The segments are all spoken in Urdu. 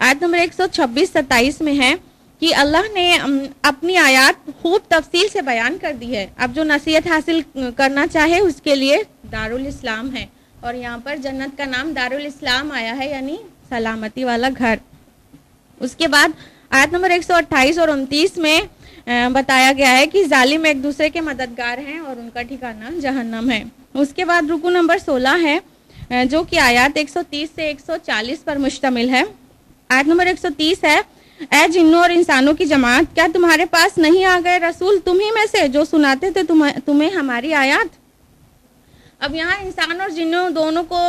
آیت نمبر 126-27 میں ہے کہ اللہ نے اپنی آیات خوب تفصیل سے بیان کر دی ہے. اب جو نصیحت حاصل کرنا چاہے اس کے لیے دارالاسلام ہے، اور یہاں پر جنت کا نام دارالاسلام آیا ہے، یعنی سلامتی والا گھر. اس کے بعد آیت نمبر 128 اور 29 میں بتایا گیا ہے کہ ظالم ایک دوسرے کے مددگار ہیں اور ان کا ٹھکانہ جہنم ہے. اس کے بعد رکو نمبر 16 ہے جو کہ آیات 130 سے 140 پر مشتمل ہے. آیت نمبر 130 ہے، اے جنوں اور انسانوں کی جماعت، کیا تمہارے پاس نہیں آ گئے رسول تمہیں میں سے جو سناتے تھے تمہیں ہماری آیات. اب یہاں انسان اور جنوں دونوں کو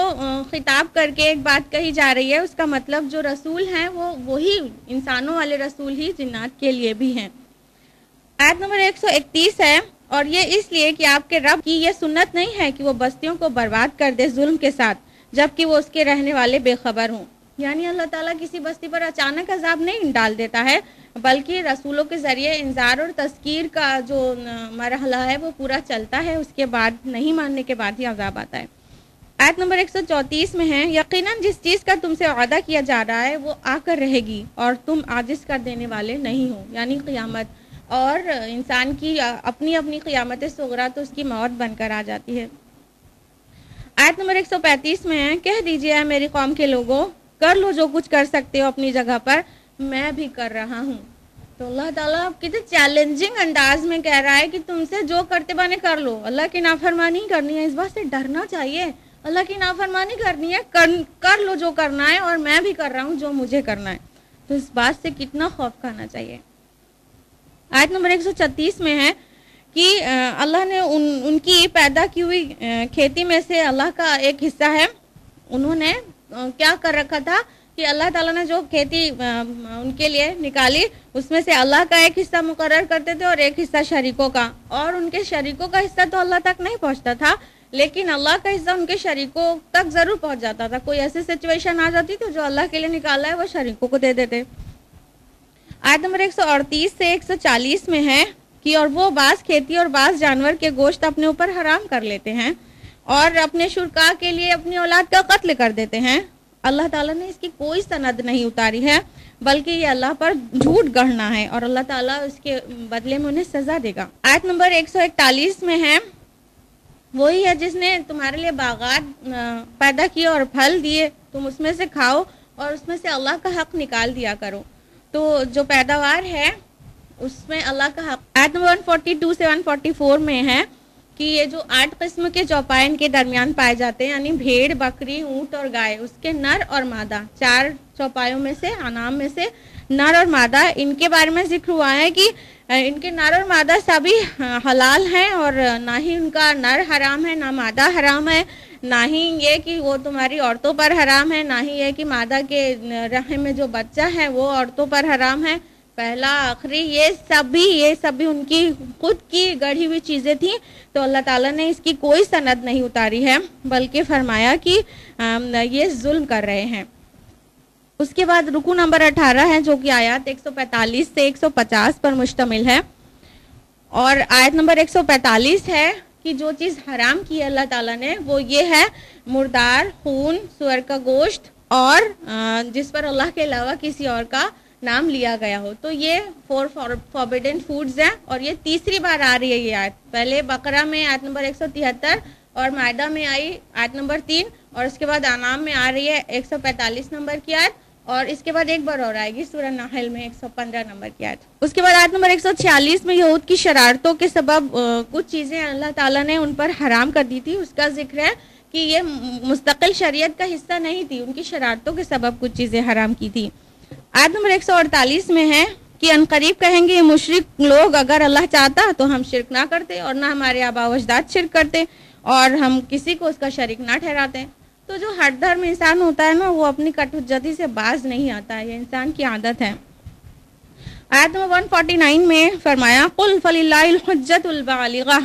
خطاب کر کے ایک بات کہی جا رہی ہے. اس کا مطلب جو رسول ہیں وہ وہی انسانوں والے رسول ہی جنات کے لیے بھی ہیں. آیت نمبر 131 ہے، اور یہ اس لیے کہ آپ کے رب کی یہ سنت نہیں ہے کہ وہ بستیوں کو برباد کر دے ظلم کے ساتھ جبکہ وہ اس کے رہنے والے بے خبر ہوں. یعنی اللہ تعالیٰ کسی بستی پر اچانک عذاب نہیں ڈال دیتا ہے، بلکہ رسولوں کے ذریعے انذار اور تذکیر کا جو مرحلہ ہے وہ پورا چلتا ہے، اس کے بعد نہیں ماننے کے بعد ہی عذاب آتا ہے. آیت نمبر 134 میں ہے، یقیناً جس چیز کا تم سے وعدہ کیا جا رہا ہے وہ آ کر رہے گی اور تم عاجز کر دینے والے نہیں ہو، یعنی قیامت. اور انسان کی اپنی اپنی قیامت صغریٰ تو اس کی موت بن کر آ جاتی ہے. آیت نمبر 135 میں ہے، کہہ دیجئے اے میری قوم کے لوگوں، کر لو جو کچھ کر سکتے ہو اپنی جگہ پر، میں بھی کر رہا ہوں. تو اللہ تعالیٰ کتنے چیلنجنگ انداز میں کہہ رہا ہے کہ تم سے جو کرتے بانے کر لو. اللہ کی نافرمانی کرنی ہے، اس بات سے ڈرنا چاہیے. اللہ کی نافرمانی کرنی ہے، کر لو جو کرنا ہے، اور میں بھی کر رہا ہوں جو مجھے کرنا ہے. تو اس بات سے کتنا خوف کھانا چاہیے. آیت نمبر 136 میں ہے کہ اللہ نے ان کی پیدا کی ہوئی کھیتی میں سے اللہ کا ایک حصہ ہے. انہوں نے کیا کر رکھا تھا کہ اللہ تعالیٰ نے جو کھیتی ان کے لیے نکالی اس میں سے اللہ کا ایک حصہ مقرر کرتے تھے اور ایک حصہ شریکوں کا. اور ان کے شریکوں کا حصہ تو اللہ تک نہیں پہنچتا تھا، لیکن اللہ کا حصہ ان کے شریکوں تک ضرور پہنچ جاتا تھا. کوئی ایسی سچویشن آ جاتی تو جو اللہ کے لیے نکالا ہے وہ شریکوں کو دے دیتے. آیت نمبر 138 سے 140 میں ہے کہ اور وہ بعض کھیتی اور بعض جانور کے گوشت اپنے اوپر حرام کر لیتے ہیں اور اپنے شرکاء کے لیے اپنی اولاد کا قتل کر دیتے ہیں. اللہ تعالیٰ نے اس کی کوئی سند نہیں اتاری ہے، بلکہ یہ اللہ پر جھوٹ گڑھنا ہے اور اللہ تعالیٰ اس کے بدلے میں انہیں سزا دے گا. آیت نمبر 141 میں ہے، وہی ہے جس نے تمہارے لیے باغات پیدا کیے اور پھل دیے، تم اس میں سے کھاؤ اور اس میں سے اللہ کا حق نکال دیا کرو. تو جو پیداوار ہے اس میں اللہ کا حق. آیت نمبر 142 سے 144 میں ہے کہ یہ جو 8 قسم کے چوپائے ان کے درمیان پائے جاتے ہیں، یعنی بھیڑ، بکری، اونٹ اور گائے، اس کے نر اور مادہ، 4 چوپایوں میں سے، انعام میں سے نر اور مادہ، ان کے بارے میں ذکر ہوا ہے کہ ان کے نر اور مادہ سبھی حلال ہیں اور نہ ہی ان کا نر حرام ہے، نہ مادہ حرام ہے، نہ ہی یہ کہ وہ تمہاری عورتوں پر حرام ہے، نہ ہی یہ کہ مادہ کے رحم میں جو بچہ ہے وہ عورتوں پر حرام ہے. پہلا آخری یہ سبھی ان کی خود کی گڑھی ہوئی چیزیں تھیں. تو اللہ تعالیٰ نے اس کی کوئی سند نہیں اتاری ہے، بلکہ فرمایا کہ یہ ظلم کر رہے ہیں. اس کے بعد رکو نمبر 18 ہے جو کہ آیات 145 سے 150 پر مشتمل ہے. اور آیت نمبر 145 ہے کہ جو چیز حرام کی ہے اللہ تعالیٰ نے وہ یہ ہے مردار، خون، سور کا گوشت اور جس پر اللہ کے علاوہ کسی اور کا نام لیا گیا ہو. تو یہ 4 فوربیڈن فوڈز ہیں اور یہ تیسری بار آ رہی ہے یہ آیت. پہلے بقرہ میں آیت نمبر 173 اور مائدہ میں آئی آیت نمبر 3 اور اس کے بعد انعام میں آ رہی ہے 145 نمبر کی آیت اور اس کے بعد ایک بار اور آئے گی سورہ نحل میں 115 نمبر کی آیت. اس کے بعد آیت نمبر 146 میں یہود کی شرارتوں کے سبب کچھ چیزیں اللہ تعالیٰ نے ان پر حرام کر دی تھی. اس کا ذکر ہے کہ یہ مستقل شریعت کا حصہ نہیں تھی، ان کی شرارتوں کے سبب کچھ چیزیں حرام کی تھی. آیت نمبر 148 میں ہے کہ عنقریب کہیں گے یہ مشرک لوگ اگر اللہ چاہتا تو ہم شرک نہ کرتے اور نہ ہمارے آباء و اجداد شرک کرتے اور ہم کسی کو اس کا شریک نہ ٹھہراتے. تو جو ہر دھرم انسان ہوتا ہے نا وہ اپنی کٹ حجتی سے باز نہیں آتا ہے، یہ انسان کی عادت ہے. آیت نمبر 149 میں فرمایا قل فللہ الحجۃ البالغہ،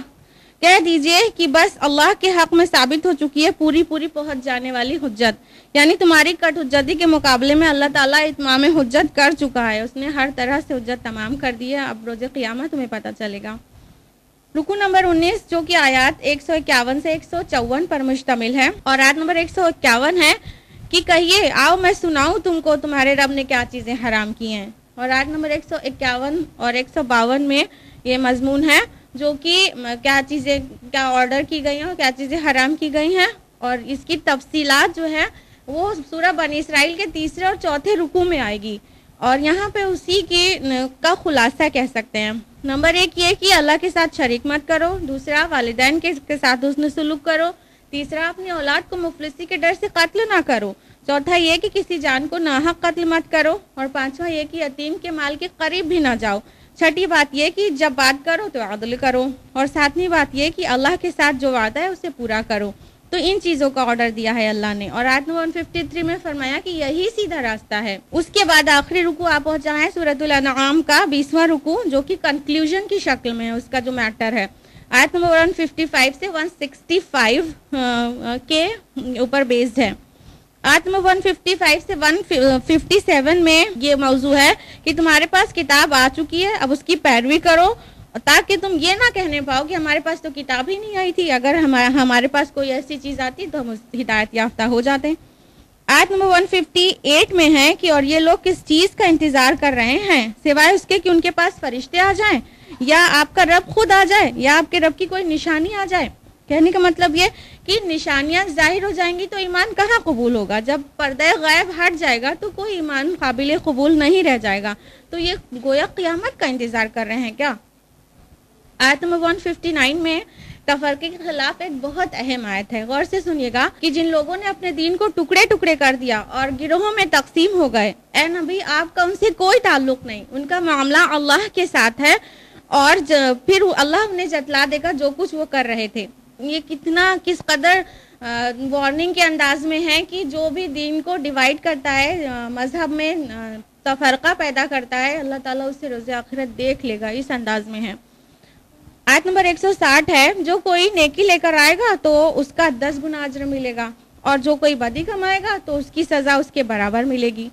کہہ دیجئے کہ بس اللہ کے حق میں ثابت ہو چکی ہے پوری پہنچ جانے والی حجت. یعنی تمہاری کٹ حجتی کے مقابلے میں اللہ تعالیٰ اتمام حجت کر چکا ہے، اس نے ہر طرح سے حجت تمام کر دی ہے. اب روز قیامت تمہیں پتہ چلے گا. رکو نمبر 19 جو کہ آیات 151 سے 154 پر مشتمل ہے اور آیت نمبر 151 ہے کہ کہیے آؤ میں سناؤں تم کو تمہارے رب نے کیا چیزیں حرام کی ہیں. اور آیت نمبر 151 اور 152 میں یہ مضمون ہے جو کہ کیا چیزیں کیا آرڈر کی گئی ہیں اور کیا چیزیں حرام کی گئی ہیں، اور اس کی تفصیلات جو ہے وہ سورہ بنی اسرائیل کے تیسرے اور چوتھے رکوع میں آئے گی. اور یہاں پہ اسی کا خلاصہ کہہ سکتے ہیں. نمبر 1 یہ کہ اللہ کے ساتھ شریک مت کرو، دوسرا والدین کے ساتھ حسن سلوک کرو، تیسرا اپنی اولاد کو مفلسی کے ڈر سے قتل نہ کرو، چوتھا یہ کہ کسی جان کو ناحق قتل مت کرو، اور پانچواں یہ کہ یتیم کے مال کے قریب بھی نہ جاؤ، چھٹی بات یہ کہ جب بات کرو تو عدل کرو، اور ساتویں بات یہ کہ اللہ کے ساتھ جو وعدہ ہے اسے پورا کرو. تو ان چیزوں کا آرڈر دیا ہے اللہ نے. اور آیت نمبر 153 میں فرمایا کہ یہی سیدھا راستہ ہے. اس کے بعد آخری رکوع آپ پہنچا ہے سورۃ الانعام کا 20واں رکوع جو کہ کنکلیوژن کی شکل میں ہے، اس کا جو میٹر ہے. آیت نمبر 155 سے 165 کے اوپر بیسڈ ہے. آیت نمبر 155 سے 157 میں یہ موضوع ہے کہ تمہارے پاس کتاب آ چکی ہے، اب اس کی پیروی کرو تاکہ تم یہ نہ کہنے پاؤ کہ ہمارے پاس تو کتاب ہی نہیں آئی تھی، اگر ہمارے پاس کوئی ایسی چیز آتی تو ہم ہدایت یافتہ ہو جاتے ہیں. آیت نمبر 158 میں ہے کہ اور یہ لوگ کس چیز کا انتظار کر رہے ہیں سوائے اس کے کہ ان کے پاس فرشتے آ جائیں یا آپ کا رب خود آ جائے یا آپ کے رب کی کوئی نشانی آ جائے. کہنے کا مطلب یہ کہ نشانیاں ظاہر ہو جائیں گی تو ایمان کہاں قبول ہوگا، جب پردہ غیب ہٹ جائے گا تو کوئی ایمان قابل قبول نہیں رہ جائے گا. تو یہ گویا قیامت کا انتظار کر رہے ہیں کیا. آیت نمبر 159 میں تفرقے کے خلاف ایک بہت اہم آیت ہے. غور سے سنیے گا کہ جن لوگوں نے اپنے دین کو ٹکڑے ٹکڑے کر دیا اور گروہوں میں تقسیم ہو گئے، اے نبی آپ کا ان سے کوئی تعلق نہیں، ان کا معاملہ اللہ کے ساتھ ہے، اور پھر اللہ انہیں جتلا دے گا جو کچھ وہ کر رہے تھے. یہ کس قدر وارننگ کے انداز میں ہے کہ جو بھی دین کو ڈیوائیڈ کرتا ہے، مذہب میں تفرقہ پیدا کرتا ہے، اللہ تعالیٰ اسے روز آخرت دیکھ لے گا. اس انداز میں ہے. آیت نمبر 160 ہے جو کوئی نیکی لے کر آئے گا تو اس کا 10 گنا اجر ملے گا، اور جو کوئی بدی کمائے گا تو اس کی سزا اس کے برابر ملے گی.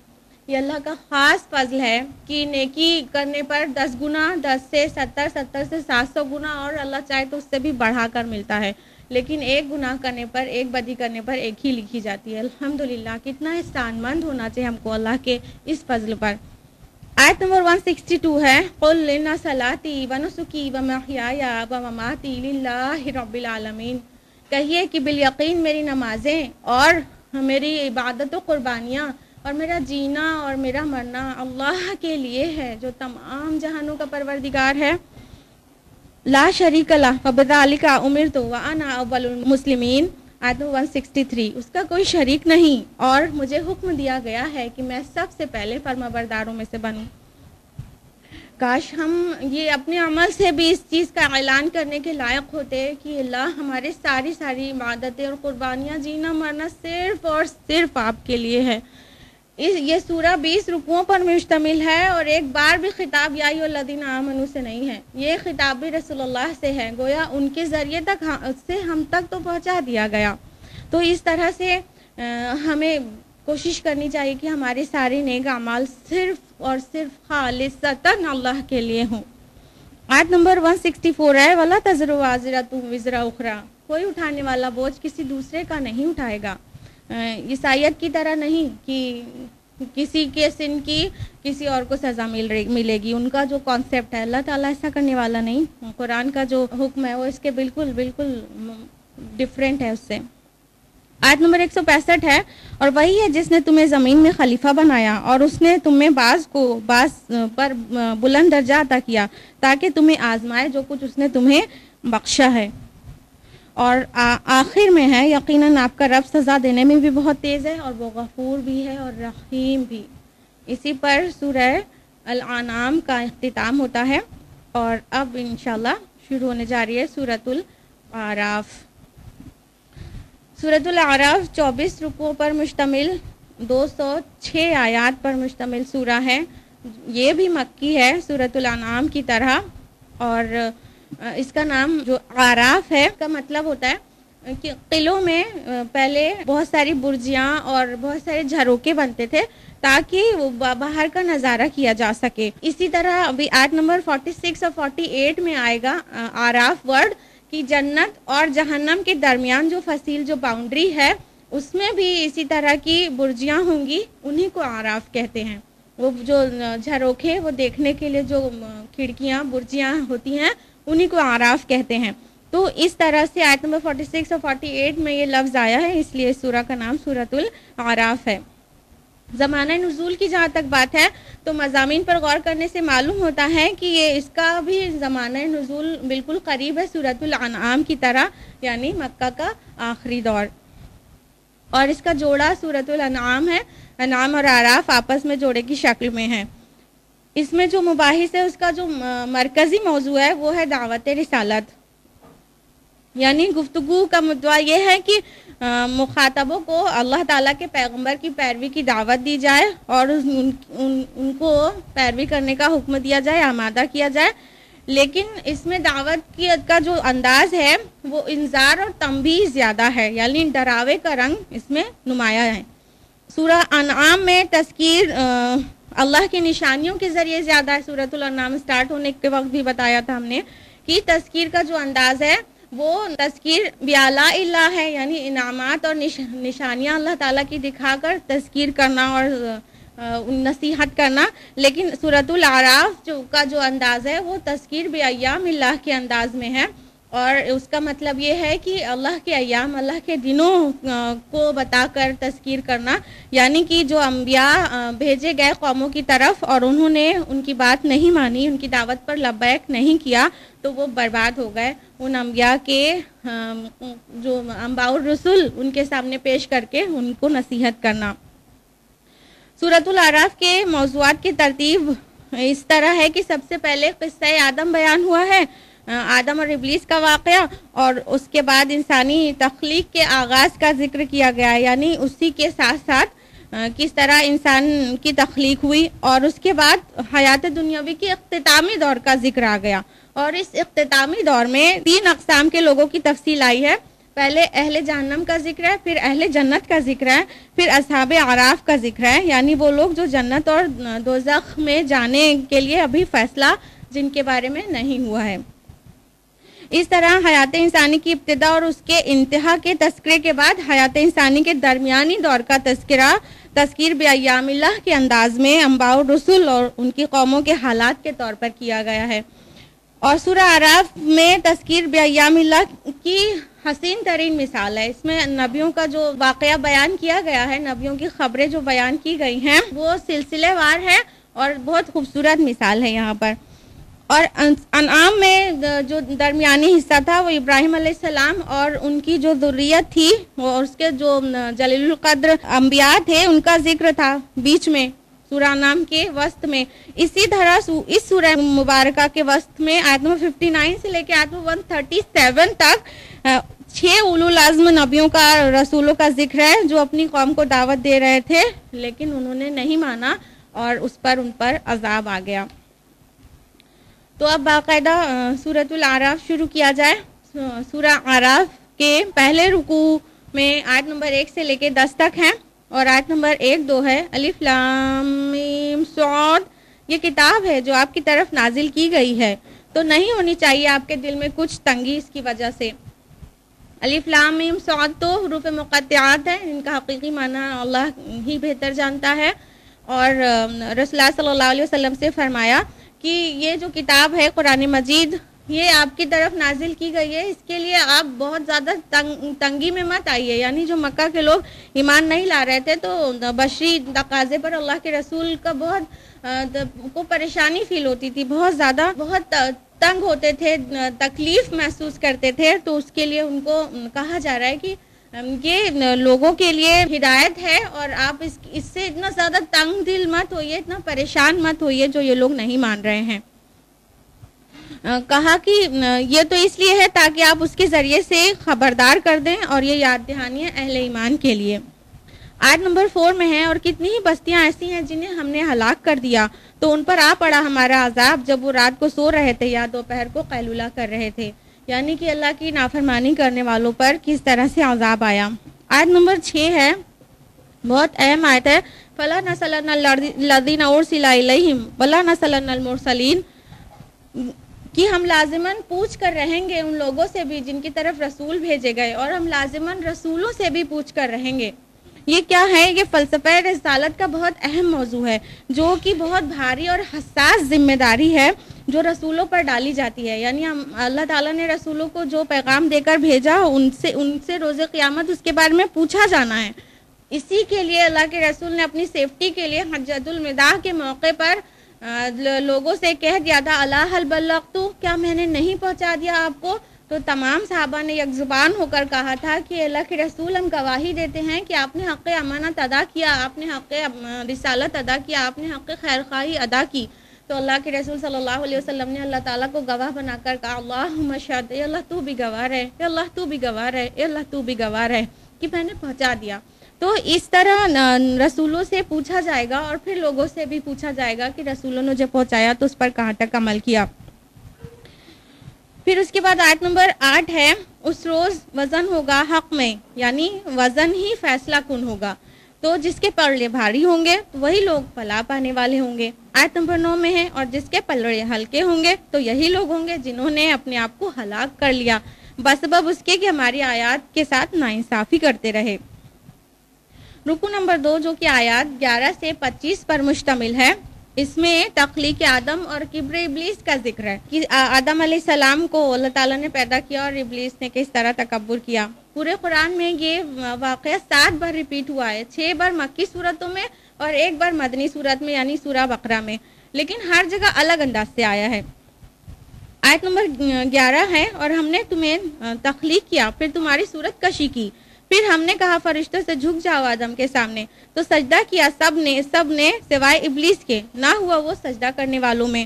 یہ اللہ کا خاص فضل ہے کہ نیکی کرنے پر 10 گنا، 10 سے 70، 70 سے 700 گنا، اور اللہ چاہے تو اس سے بھی بڑھا کر ملتا ہے. لیکن ایک گناہ کرنے پر، ایک بدی کرنے پر ایک ہی لکھی جاتی ہے. الحمدللہ کتنا احسان مند ہونا چاہیے ہم کو اللہ کے اس فضل پر. آیت نمبر 162 ہے قُلْ إِنَّ صَلَاتِي وَنُسُكِي وَمَحْيَايَ وَمَمَاتِي لِلَّهِ رَبِّ الْعَالَمِينَ. کہیے کہ بالیقین میری نمازیں اور میری عبادت و قربانیاں اور میرا جینا اور میرا مرنا اللہ کے لیے ہے جو تمام جہانوں کا پروردگار ہے. لا شریک لہ وبذالک امرت وانا اول المسلمین. آیت 163 اس کا کوئی شریک نہیں اور مجھے حکم دیا گیا ہے کہ میں سب سے پہلے فرمانبرداروں میں سے بنوں. کاش ہم یہ اپنے عمل سے بھی اس چیز کا اعلان کرنے کے لائق ہوتے کہ اللہ ہمارے ساری عبادتیں اور قربانیاں، جینا مرنا صرف اور صرف آپ کے لیے ہے. یہ سورہ 20 رکوعوں پر مشتمل ہے، اور ایک بار بھی خطاب یا ایھا الذین آمنوا سے نہیں ہے. یہ خطاب بھی رسول اللہ سے ہے، گویا ان کے ذریعے تک سے ہم تک تو پہنچا دیا گیا. تو اس طرح سے ہمیں کوشش کرنی چاہیے کہ ہمارے سارے نیک اعمال صرف اور صرف خالصتاً اللہ کے لیے ہوں. آیت نمبر 164 ہے وَلَا تَزِرُ وَازِرَةٌ وِزْرَ أُخْرَىٰ. کوئی اٹھانے والا بوجھ کسی دوسرے کا نہیں اٹھائے گا. عیسائیت کی طرح نہیں کہ کسی کے سن کی کسی اور کو سزا ملے گی. ان کا جو کانسیپٹ ہے، اللہ تعالیٰ ایسا کرنے والا نہیں. قرآن کا جو حکم ہے وہ اس کے بالکل ڈیفرنٹ ہے اس سے. آیت نمبر 165 ہے اور وہی ہے جس نے تمہیں زمین میں خلیفہ بنایا اور اس نے تمہیں بعض پر بلند درجہ عطا کیا تاکہ تمہیں آزمائے جو کچھ اس نے تمہیں بخشا ہے. اور آخر میں ہے یقیناً آپ کا رب سزا دینے میں بھی بہت تیز ہے اور وہ غفور بھی ہے اور رحیم بھی. اسی پر سورہ الانعام کا اختتام ہوتا ہے اور اب انشاءاللہ شروع ہونے جا رہی ہے سورۃ الاعراف. سورۃ الاعراف 24 رکوعوں پر مشتمل 206 آیات پر مشتمل سورہ ہے. یہ بھی مکی ہے سورۃ الانعام کی طرح، اور اس کا نام جو اعراف ہے کا مطلب ہوتا ہے کہ قلعوں میں پہلے بہت ساری برجیاں اور بہت سارے جھروکے بنتے تھے تاکہ وہ باہر کا نظارہ کیا جا سکے. اسی طرح ابھی آیت نمبر 46 اور 48 میں آئے گا اعراف ورڈ کہ جنت اور جہنم کے درمیان جو فصیل جو باؤنڈری ہے اس میں بھی اسی طرح کی برجیاں ہوں گی، انہی کو اعراف کہتے ہیں۔ وہ جو جھروکھے وہ دیکھنے کے لیے جو کھڑکیاں برجیاں ہوتی ہیں انہی کو اعراف کہتے ہیں۔ تو اس طرح سے آیت نمبر 46 اور 48 میں یہ لفظ آیا ہے، اس لیے اس سورہ کا نام سورۃ الاعراف ہے۔ زمانہ نزول کی جہاں تک بات ہے تو مضامین پر غور کرنے سے معلوم ہوتا ہے کہ یہ اس کا بھی زمانہ نزول بالکل قریب ہے سورۃ الانعام کی طرح، یعنی مکہ کا آخری دور، اور اس کا جوڑا سورۃ الانعام ہے۔ انعام اور اعراف آپس میں جوڑے کی شکل میں ہیں۔ اس میں جو مباحث ہے اس کا جو مرکزی موضوع ہے وہ ہے دعوت رسالت، یعنی گفتگو کا مدعا یہ ہے کہ مخاطبوں کو اللہ تعالیٰ کے پیغمبر کی پیروی کی دعوت دی جائے اور ان کو پیروی کرنے کا حکم دیا جائے، آمادہ کیا جائے، لیکن اس میں دعوت کا جو انداز ہے وہ انذار اور تنبیہ زیادہ ہے، یعنی ڈراوے کا رنگ اس میں نمایاں ہے۔ سورہ انعام میں تذکیر اللہ کی نشانیوں کے ذریعے زیادہ ہے۔ سورۃ الانعام سٹارٹ ہونے کے وقت بھی بتایا تھا ہم نے کہ تذکیر کا جو انداز ہے وہ تذکیر بآلاء اللہ ہے، یعنی انعامات اور نشانیاں اللہ تعالیٰ کی دکھا کر تذکیر کرنا اور نصیحت کرنا، لیکن سورۃ الاعراف کا جو انداز ہے وہ تذکیر بایام اللہ کے انداز میں ہے، اور اس کا مطلب یہ ہے کہ اللہ کے ایام، اللہ کے دنوں کو بتا کر تذکیر کرنا، یعنی کہ جو انبیاء بھیجے گئے قوموں کی طرف اور انہوں نے ان کی بات نہیں مانی، ان کی دعوت پر لبیک نہیں کیا تو وہ برباد ہو گئے۔ ان انبیاء کے جو انباء الرسل ان کے سامنے پیش کر کے ان کو نصیحت کرنا۔ سورۃ الاعراف کے موضوعات کی ترتیب اس طرح ہے کہ سب سے پہلے قصہ آدم بیان ہوا ہے، آدم اور ابلیس کا واقعہ، اور اس کے بعد انسانی تخلیق کے آغاز کا ذکر کیا گیا، یعنی اسی کے ساتھ ساتھ کس طرح انسان کی تخلیق ہوئی، اور اس کے بعد حیات دنیاوی کے اختتامی دور کا ذکر آ گیا، اور اس اختتامی دور میں 3 اقسام کے لوگوں کی تفصیل آئی ہے۔ پہلے اہل جہنم کا ذکر ہے، پھر اہل جنت کا ذکر ہے، پھر اصحاب اعراف کا ذکر ہے، یعنی وہ لوگ جو جنت اور دوزخ میں جانے کے لیے ابھی فیصلہ جن کے بارے میں نہیں ہوا ہے۔ اس طرح حیات انسانی کی ابتدا اور اس کے انتہا کے تذکرے کے بعد حیات انسانی کے درمیانی دور کا تذکیر بایام اللہ کے انداز میں انباء الرسل اور ان کی قوموں کے حالات کے طور پر کیا گیا ہے۔ اور سورہ اعراف میں تذکیر بایام اللہ کی حسین ترین مثال ہے۔ اس میں نبیوں کا جو واقعہ بیان کیا گیا ہے، نبیوں کی خبریں جو بیان کی گئی ہیں وہ سلسلے وار ہے اور بہت خوبصورت مثال ہے یہاں پر۔ اور انعام میں جو درمیانی حصہ تھا وہ ابراہیم علیہ السلام اور ان کی جو ذریت تھی اور اس کے جو جلیل القدر انبیاء تھے ان کا ذکر تھا بیچ میں سورہ انعام کے وسط میں۔ اسی طرح اس سورہ مبارکہ کے وسط میں آیت نمبر 59 سے لے کے آیت نمبر 137 تک 6 اولو العزم نبیوں کا، رسولوں کا ذکر ہے جو اپنی قوم کو دعوت دے رہے تھے لیکن انہوں نے نہیں مانا اور ان پر عذاب آ گیا۔ تو اب باقاعدہ سورۃ الاعراف شروع کیا جائے۔ سورہ اعراف کے پہلے رکوع میں آیت نمبر 1 سے لے کے 10 تک ہیں، اور آیت نمبر 1-2 ہے الف لام میم صاد، یہ کتاب ہے جو آپ کی طرف نازل کی گئی ہے، تو نہیں ہونی چاہیے آپ کے دل میں کچھ تنگی اس کی وجہ سے۔ الف لام میم صاد تو حروف مقطعات ہیں، ان کا حقیقی معنی اللہ ہی بہتر جانتا ہے، اور رسول اللہ صلی اللہ علیہ وسلم سے فرمایا کہ یہ جو کتاب ہے قرآن مجید یہ آپ کی طرف نازل کی گئی ہے، اس کے لیے آپ بہت زیادہ تنگی میں مت آئیے، یعنی جو مکہ کے لوگ ایمان نہیں لا رہے تھے تو بشری تقاضے پر اللہ کے رسول کا بہت کو پریشانی فیل ہوتی تھی، بہت زیادہ بہت تنگ ہوتے تھے، تکلیف محسوس کرتے تھے، تو اس کے لیے ان کو کہا جا رہا ہے کہ یہ لوگوں کے لیے ہدایت ہے اور آپ اس سے اتنا زیادہ تنگ دل مت ہوئیے، اتنا پریشان مت ہوئیے جو یہ لوگ نہیں مان رہے ہیں۔ کہا کہ یہ تو اس لیے ہے تاکہ آپ اس کے ذریعے سے خبردار کر دیں اور یہ یاد دہانی ہے اہل ایمان کے لیے۔ آیت نمبر 4 میں ہے اور کتنی ہی بستیاں ایسی ہیں جنہیں ہم نے ہلاک کر دیا تو ان پر آ پڑا ہمارا عذاب جب وہ رات کو سو رہے تھے یا دوپہر کو قیلولہ کر رہے تھے، یعنی کہ اللہ کی نافرمانی کرنے والوں پر کس طرح سے عذاب آیا۔ آیت نمبر 6 ہے، بہت اہم آیت ہے، فَلَا نَسْأَلَنَّ الَّذِينَ أُرْسِلَ إِلَيْهِمْ وَلَا نَسْأَلَنَّ الْمُرْسَلِينَ، کہ ہم لازماً پوچھ کر رہیں گے ان لوگوں سے بھی جن کی طرف رسول بھیجے گئے، اور ہم لازماً رسولوں سے بھی پوچھ کر رہیں گے۔ یہ کیا ہے؟ یہ فلسفہ رسالت کا بہت اہم موضوع ہے، جو کہ بہت بھاری اور حساس ذمہ داری ہے جو رسولوں پر ڈالی جاتی ہے۔ یعنی اللہ تعالیٰ نے رسولوں کو جو پیغام دے کر بھیجا، ان سے روز قیامت اس کے بارے میں پوچھا جانا ہے۔ اسی کے لیے اللہ کے رسول نے اپنی سیفٹی کے لیے حجۃ الوداع کے موقع پر لوگوں سے کہہ دیا تھا، الا هل بلغت، کیا میں نے نہیں پہنچا دیا آپ کو؟ تو تمام صحابہ نے یک زبان ہو کر کہا تھا کہ اللہ کے رسول، ہم گواہی دیتے ہیں کہ آپ نے حق امانت ادا کیا، آپ نے حق رسالت ادا کیا، آپ نے حق خیرخواہی ادا کی۔ تو اللہ کے رسول صلی اللہ علیہ وسلم نے اللہ تعالیٰ کو گواہ بنا کر کہا، اللہم اشہد، اے اللہ تو بھی گواہ رہے، اے اللہ تو بھی گواہ رہے، اے اللہ تو بھی گواہ رہے کہ میں نے پہنچا دیا۔ تو اس طرح رسولوں سے پوچھا جائے گا، اور پھر لوگوں سے بھی پوچھا جائے گا کہ رسولوں نے جو پہنچایا تو اس پر کہاں تک عمل کیا۔ پھر اس کے بعد آیت نمبر 8 ہے، اس روز وزن ہوگا حق میں، یعنی وزن ہی فیصلہ کن ہوگا، تو جس کے پلڑے بھاری ہوں گے تو وہی لوگ فلاح پانے والے ہوں گے۔ آیت نمبر 9 میں ہے، اور جس کے پلڑے ہلکے ہوں گے تو یہی لوگ ہوں گے جنہوں نے اپنے آپ کو ہلاک کر لیا بسبب اس کے کہ ہماری آیات کے ساتھ ناانصافی کرتے رہے۔ رکو نمبر 2 جو کہ آیات 11 سے 25 پر مشتمل ہے، اس میں تخلیق آدم اور کبر ابلیس کا ذکر ہے کہ آدم علیہ السلام کو اللہ تعالیٰ نے پیدا کیا اور ابلیس نے کس طرح تکبر کیا۔ پورے قرآن میں یہ واقعہ 7 بار ریپیٹ ہوا ہے، 6 بار مکی صورتوں میں اور 1 بار مدنی صورت میں یعنی سورہ بقرہ میں، لیکن ہر جگہ الگ انداز سے آیا ہے۔ آیت نمبر 11 ہے، اور ہم نے تمہیں تخلیق کیا، پھر تمہاری صورت کشی کی، پھر ہم نے کہا فرشتوں سے جھک جاؤ آدم کے سامنے، تو سجدہ کیا سب نے سوائے ابلیس کے، نہ ہوا وہ سجدہ کرنے والوں میں۔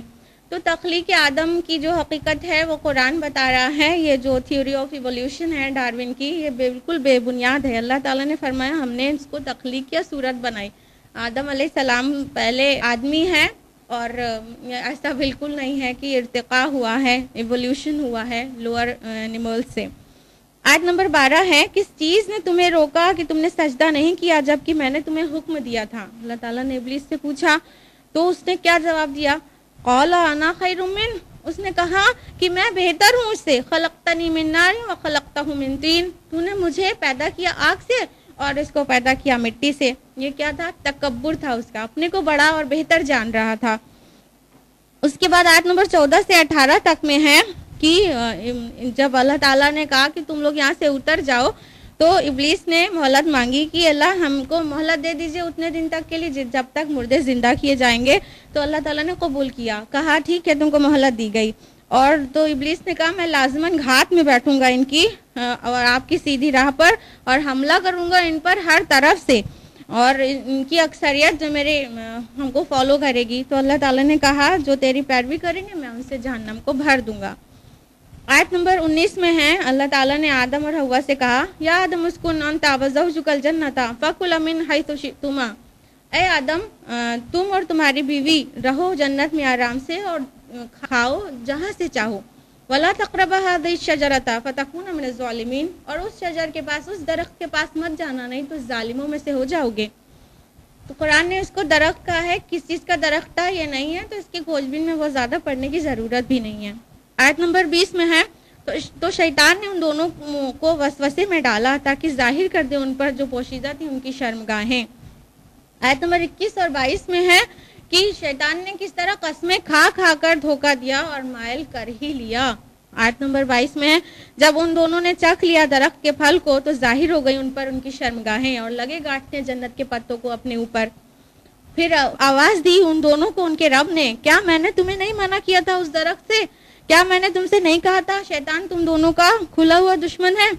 تو تخلیق آدم کی جو حقیقت ہے وہ قرآن بتا رہا ہے، یہ جو تھیوری آف ایولیوشن ہے ڈارون کی، یہ بالکل بے بنیاد ہے۔ اللہ تعالیٰ نے فرمایا ہم نے اس کو تخلیق کیا، صورت بنائی۔ آدم علیہ السلام پہلے آدمی ہے، اور ایسا بالکل نہیں ہے کہ ارتقاء ہوا ہے، ایولیوشن ہوا ہے لوور اینیمل سے۔ آیت نمبر 12 ہے، کس چیز نے تمہیں روکا کہ تم نے سجدہ نہیں کیا جبکہ میں نے تمہیں حکم دیا تھا؟ اللہ تعالیٰ نے ابلیس سے پوچھا، تو اس نے کیا جواب دیا؟ قال انا خیر من، اس نے کہا کہ میں بہتر ہوں اس سے، خلقتنی من نار وخلقتہ من طین، تو نے مجھے پیدا کیا آگ سے اور اس کو پیدا کیا مٹی سے۔ یہ کیا تھا؟ تکبر تھا اس کا، اپنے کو بڑا اور بہتر جان رہا تھا۔ اس کے بعد آیت نمبر 14 سے 18 تک میں ہے کہ جب اللہ تعالیٰ نے کہا کہ تم لوگ یہاں سے اتر جاؤ، تو ابلیس نے مہلت مانگی کہ اللہ ہم کو مہلت دے دیجئے اتنے دن تک کے لیے جب تک مردے زندہ کیے جائیں گے۔ تو اللہ تعالیٰ نے قبول کیا، کہا ٹھیک ہے تم کو مہلت دی گئی، اور تو ابلیس نے کہا میں لازماً گھات میں بیٹھوں گا ان کی اور آپ کی سیدھی راہ پر، اور حملہ کروں گا ان پر ہر طرف سے، اور ان کی اکثریت جو میرے ہم کو فالو کرے گی۔ تو اللہ تعالیٰ نے کہا جو تیری پیروی کریں گے میں ان سے جہنم کو بھر دوں گا۔ آیت نمبر 19 میں ہے، اللہ تعالیٰ نے آدم اور حوا سے کہا، یا آدم اسکن انت وزوجک الجنۃ فکلا من حیث شئتما، اے آدم تم اور تمہاری بیوی رہو جنت میں آرام سے اور کھاؤ جہاں سے چاہو، ولا تقربا هذه الشجرۃ فتکونا من الظالمین، اور اس شجر کے پاس، اس درخت کے پاس مت جانا، نہیں تو ظالموں میں سے ہو جاؤ گے۔ تو قرآن نے اس کو درخت کہا ہے، کس چیز کا درخت تھا یہ نہیں ہے، تو اس کی کھوج بین میں وہ زیادہ پڑھنے کی ضرورت بھی نہیں ہے۔ آیت نمبر 20 میں ہے، تو شیطان نے ان دونوں کو وسوسے میں ڈالا تاکہ ظاہر کر دے ان پر جو پوشیدہ تھی ان کی شرمگاہیں۔ آیت نمبر 21 اور 22 میں ہے کہ شیطان نے کس طرح قسمیں کھا کھا کر دھوکہ دیا اور مائل کر ہی لیا۔ آیت نمبر 22 میں ہے، جب ان دونوں نے چکھ لیا درخت کے پھل کو تو ظاہر ہو گئی ان پر ان کی شرمگاہیں، اور لگے گاٹنے جنت کے پتوں کو اپنے اوپر۔ پھر آواز دی ان دونوں کو ان کے رب نے، کیا میں نے تمہیں نہیں منع کیا تھا اس درخت سے؟ کیا میں نے تم سے نہیں کہا تھا شیطان تم دونوں کا کھلا ہوا دشمن ہے؟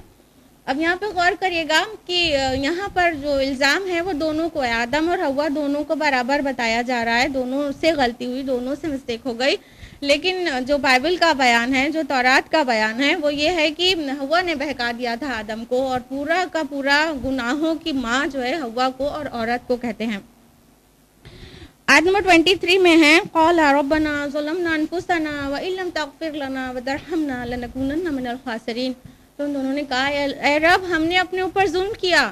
اب یہاں پہ غور کریے گا کہ یہاں پر جو الزام ہے وہ دونوں کو ہے، آدم اور حوا دونوں کو برابر بتایا جا رہا ہے، دونوں سے غلطی ہوئی، دونوں سے مسٹیک ہو گئی، لیکن جو بائبل کا بیان ہے، جو تورات کا بیان ہے وہ یہ ہے کہ حوا نے بہکا دیا تھا آدم کو، اور پورا کا پورا گناہوں کی ماں جو ہے حوا کو اور عورت کو کہتے ہیں۔ آیت نمبر 23 میں ہے، قال ربنا ظلمنا انفسنا وان لم تغفر لنا وترحمنا لنكونن من الخاسرین، تو ان دونوں نے کہا اے رب ہم نے اپنے اوپر ظلم کیا،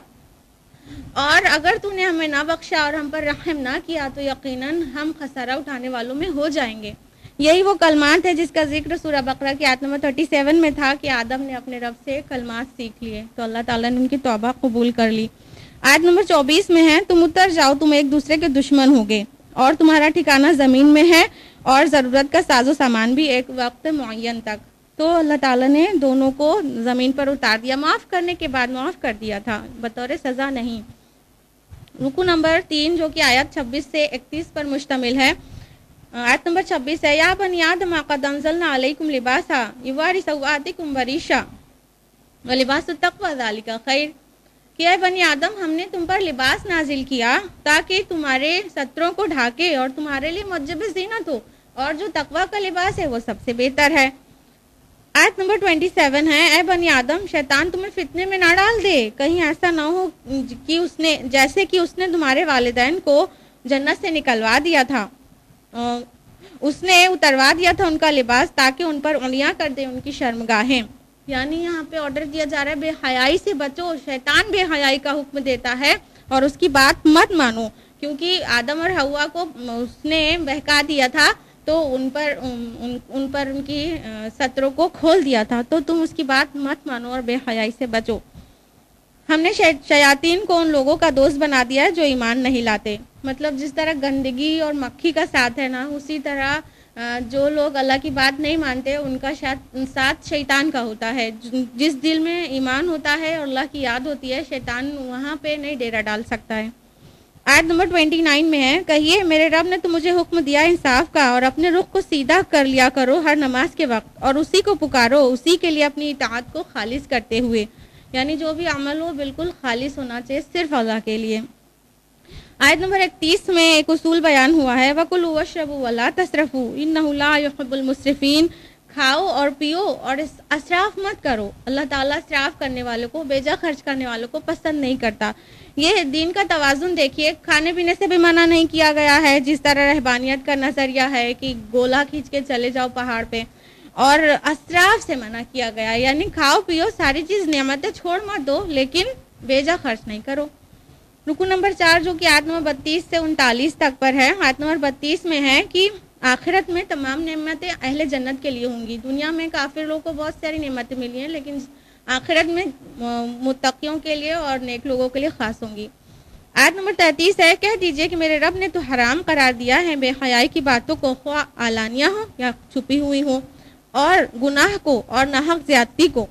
اور اگر تو نے ہمیں نہ بخشا اور ہم پر رحم نہ کیا تو یقیناً ہم خسارہ اٹھانے والوں میں ہو جائیں گے۔ یہی وہ کلمات ہے جس کا ذکر سورہ بقرہ کی آیت نمبر 37 میں تھا کہ آدم نے اپنے رب سے کلمات سیکھ لیے تو اللہ تعالیٰ نے ان کی توبہ قبول کر لی. آیت نمبر 24 میں ہے تم اتر جاؤ تم ایک دوسرے کے دشمن ہوگے اور تمہارا ٹھکانہ زمین میں ہے اور ضرورت کا ساز و سامان بھی ایک وقت معین تک. تو اللہ تعالیٰ نے دونوں کو زمین پر اتار دیا, معاف کرنے کے بعد معاف کر دیا تھا, بطور سزا نہیں. رکو نمبر 3 جو کہ آیت 26 سے 31 پر مشتمل ہے. آیت نمبر 26 ہے یا بنی آدم قد انزلنا علیکم لباسا یواری سوآتکم وریشا ولباس التقوی ذالک خیر. کہ اے بنی آدم ہم نے تم پر لباس نازل کیا تاکہ تمہارے ستروں کو ڈھاکے اور تمہارے لیے موجب زینت ہو, اور جو تقوی کا لباس ہے وہ سب سے بہتر ہے. آیت نمبر 27 ہے اے بنی آدم شیطان تمہیں فتنے میں نہ ڈال دے, کہیں ایسا نہ ہو کہ جیسے کہ اس نے تمہارے والدین کو جنت سے نکلوا دیا تھا, اس نے اتروا دیا تھا ان کا لباس تاکہ ان پر انگلیاں کر دے ان کی شرمگاہیں. یعنی یہاں پہ آرڈر کیا جا رہا ہے بے حیائی سے بچو, شیطان بے حیائی کا حکم دیتا ہے اور اس کی بات مت مانو, کیونکہ آدم اور حوا کو اس نے بہکا دیا تھا تو ان پر ان کی ستروں کو کھول دیا تھا, تو تم اس کی بات مت مانو اور بے حیائی سے بچو. ہم نے شیاطین کو ان لوگوں کا دوست بنا دیا ہے جو ایمان نہیں لاتے. مطلب جس طرح گندگی اور مکھی کا ساتھ ہے نا, اسی طرح جو لوگ اللہ کی بات نہیں مانتے ان کا ساتھ شیطان کا ہوتا ہے. جس دل میں ایمان ہوتا ہے اور اللہ کی یاد ہوتی ہے, شیطان وہاں پہ نہیں ڈیرا ڈال سکتا ہے. آیت نمبر 29 میں ہے کہیے میرے رب نے تو مجھے حکم دیا انصاف کا اور اپنے رخ کو سیدھا کر لیا کرو ہر نماز کے وقت, اور اسی کو پکارو, اسی کے لیے اپنی اطاعت کو خالص کرتے ہوئے. یعنی جو بھی عمل ہو بالکل خالص ہونا چاہیے, صرف اللہ کے لیے. آیت نمبر 31 میں ایک اصول بیان ہوا ہے وَكُلُوا وَاشْرَبُوا وَلَا تَسْرِفُوا إِنَّهُ لَا يُحِبُّ الْمُسْرِفِينَ. کھاؤ اور پیو اور اسراف مت کرو, اللہ تعالیٰ اسراف کرنے والوں کو, بیجا خرچ کرنے والوں کو پسند نہیں کرتا. یہ دین کا توازن دیکھیے, کھانے پینے سے بھی منع نہیں کیا گیا ہے جس طرح رہبانیت کا نظریہ ہے کہ گولا کھینچ کے چلے جاؤ پہاڑ پہ, اور اسراف سے منع کیا گیا یعنی کھاؤ پیو ساری چیز نعمتیں چھوڑ مت دو لیکن بیجا خرچ نہیں کرو. رکو نمبر 4 جو کہ آیت نمبر 32 سے 39 تک پر ہے. آیت نمبر 32 میں ہے کہ آخرت میں تمام نعمتیں اہل جنت کے لیے ہوں گی. دنیا میں کافر لوگوں کو بہت ساری نعمتیں ملی ہیں لیکن آخرت میں متقیوں کے لیے اور نیک لوگوں کے لیے خاص ہوں گی. آیت نمبر 33 ہے کہہ دیجئے کہ میرے رب نے تو حرام قرار دیا ہے بے حیائی کی باتوں کو, خواہ علانیہ ہو یا چھپی ہوئی ہو, اور گناہ کو اور ناحق زیادتی کو.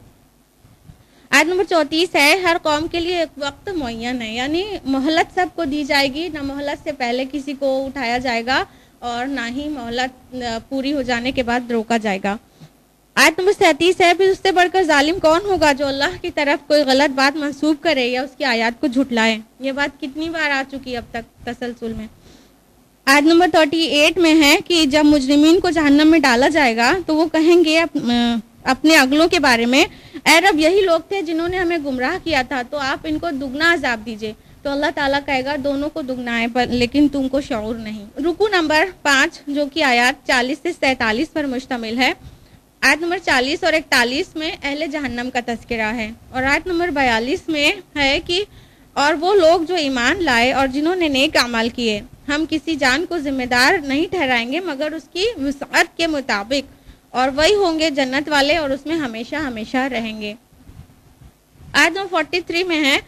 آیت نمبر 34 ہے ہر قوم کے لیے ایک وقت معین ہے, یعنی مہلت سب کو دی جائے گی, نہ مہلت سے پہلے کسی کو اٹھایا جائے گا اور نہ ہی مہلت پوری ہو جانے کے بعد روکا جائے گا. آیت نمبر 37 ہے پھر اس سے بڑھ کر ظالم کون ہوگا جو اللہ کی طرف کوئی غلط بات منسوب کرے یا اس کی آیات کو جھٹلائے. یہ بات کتنی بار آ چکی اب تک تسلسل میں. آیت نمبر 38 میں ہے کہ جب مجرمین کو جہنم میں ڈالا جائے گا تو وہ کہیں گے اپنے اگلوں کے بارے میں اے رب یہی لوگ تھے جنہوں نے ہمیں گمراہ کیا تھا تو آپ ان کو دگنا عذاب دیجئے. تو اللہ تعالیٰ کہے گا دونوں کو دگنا ہے لیکن تم کو شعور نہیں. رکو نمبر 5 جو کہ آیات 40 سے 47 پر مشتمل ہے. آیت نمبر 40 اور 41 میں اہل جہنم کا تذکرہ ہے, اور آیت نمبر 42 میں ہے کہ اور وہ لوگ جو ایمان لائے اور جنہوں نے نیک اعمال کیے ہم کسی جان کو ذمہ دار نہیں ٹھہرائیں گے مگر اس کی وسعت کے مطابق, اور وہی ہوں گے جنت والے اور اس میں ہمیشہ ہمیشہ رہیں گے. آیت نمبر 43 میں ہے